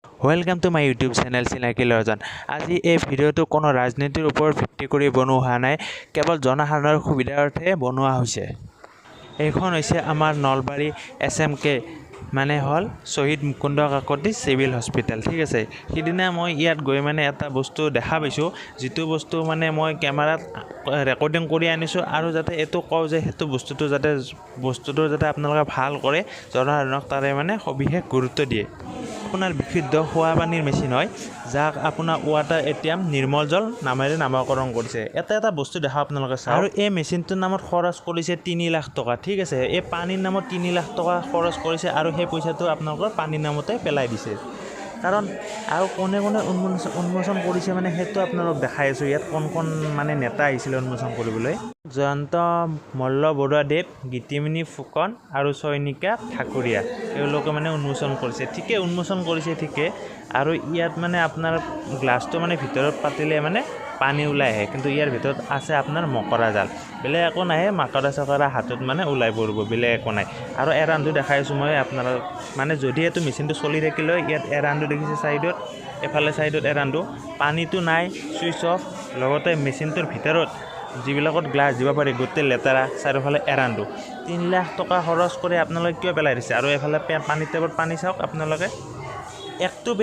Welcome to my YouTube channel চিনাকি ল'ৰাজন। আজি এই ভিডিঅ'টো কোনো ৰাজনীতিৰ ওপৰত ভিত্তি কৰি বনোৱা হোৱা নাই, কেৱল জনসাধাৰণৰ সুবিধাৰ্থে বনোৱা হৈছে। এইখন হৈছে আমাৰ নলবাৰী SMK মানে হ'ল শ্বহীদ মুকুন্দ কাকতি চিভিল হস্পিটেল। ঠিক আছে, সিদিনা মই ইয়াত গৈ এটা বস্তু দেখা পাইছোঁ, যিটো বস্তু মই কেমেৰাত ৰেকৰ্ডিং কৰি আনিছোঁ আৰু যাতে এইটো কওঁ যে সেইটো বস্তুটো যাতে আপোনালোকে ভাল কৰে, জনসাধাৰণক তাৰে সবিশেষ গুৰুত্ব দিয়ে। আপোনাৰ বিশুদ্ধ খোৱা পানীৰ মেচিন হয়, যাক আপোনাৰ ৱাটাৰ ATM নিৰ্মল জল নামেৰে নামকৰণ কৰিছে। এটা বস্তু দেখা আপোনালোকে চাওক, আৰু এই মেচিনটোৰ নামত খৰচ কৰিছে 3 লাখ টকা। ঠিক আছে, এই পানীৰ নামত 3 লাখ টকা খৰচ কৰিছে আৰু সেই পইচাটো আপোনালোকৰ পানীৰ নামতে পেলাই দিছে। কাৰণ আৰু কোনে উন্মোচন কৰিছে সেইটো আপোনালোক দেখাই আছোঁ। ইয়াত কোন নেতা আহিছিলে উন্মোচন কৰিবলৈ। জয়ন্ত মল্ল বৰুৱাদেৱ, গীতিমণি ফুকন আৰু চয়নিকা ঠাকুৰীয়া, তেওঁলোকে উন্মোচন কৰিছে। ঠিকে উন্মোচন কৰিছে ঠিকে। আৰু ইয়াত আপোনাৰ গ্লাছটো ভিতৰত পাতিলে পানী ওলাই আহে, কিন্তু ইয়াৰ ভিতৰত আছে আপোনাৰ মকৰা জাল। বেলেগ একো নাহে, মাকৰা চাকৰা হাতত ওলাই পৰিব, বেলেগ একো নাই। আৰু এৰানটো দেখাই আছোঁ মই আপোনালোক, যদি এইটো মেচিনটো চলি থাকিলে ইয়াত এৰানটো দেখিছে ছাইডত, এফালে ছাইডত এৰানটো, পানীটো নাই, ছুইচ অফ। লগতে মেচিনটোৰ ভিতৰত যিবিলাকত গ্লাছ দিব পাৰি গোটেই লেতেৰা, চাৰিওফালে এৰানটো। 3 লাখ টকা খৰচ কৰি আপোনালোকে কিয় পেলাই দিছে? আৰু এইফালে পানী টেপত পানী চাওক আপোনালোকে, একটুপ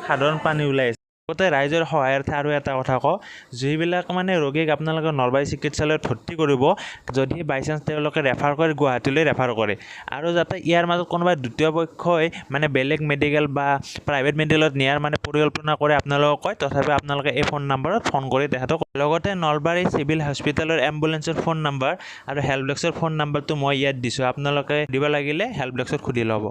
সাধাৰণ পানী ওলাই আছে। লগতে ৰাইজৰ সহায়াৰ্থে আৰু এটা কথা কওঁ, যিবিলাক ৰোগীক আপোনালোকে নলবাৰী চিকিৎসালয়ত ভৰ্তি কৰিব, যদি বাইচান্স তেওঁলোকে ৰেফাৰ কৰে, গুৱাহাটীলৈ ৰেফাৰ কৰে, আৰু যাতে ইয়াৰ মাজত কোনোবা দ্বিতীয় পক্ষই বেলেগ মেডিকেল বা প্ৰাইভেট মেডিকেলত নিয়াৰ পৰিকল্পনা কৰে, আপোনালোকক কয়, তথাপি আপোনালোকে এই ফোন নম্বৰত ফোন কৰি তেখেতক। লগতে নলবাৰী চিভিল হস্পিটেলৰ এম্বুলেঞ্চৰ ফোন নম্বৰ আৰু হেল্প ডেস্কৰ ফোন নম্বৰটো মই ইয়াত দিছোঁ, আপোনালোকে দিব লাগিলে হেল্প ডেস্কত সুধি ল'ব।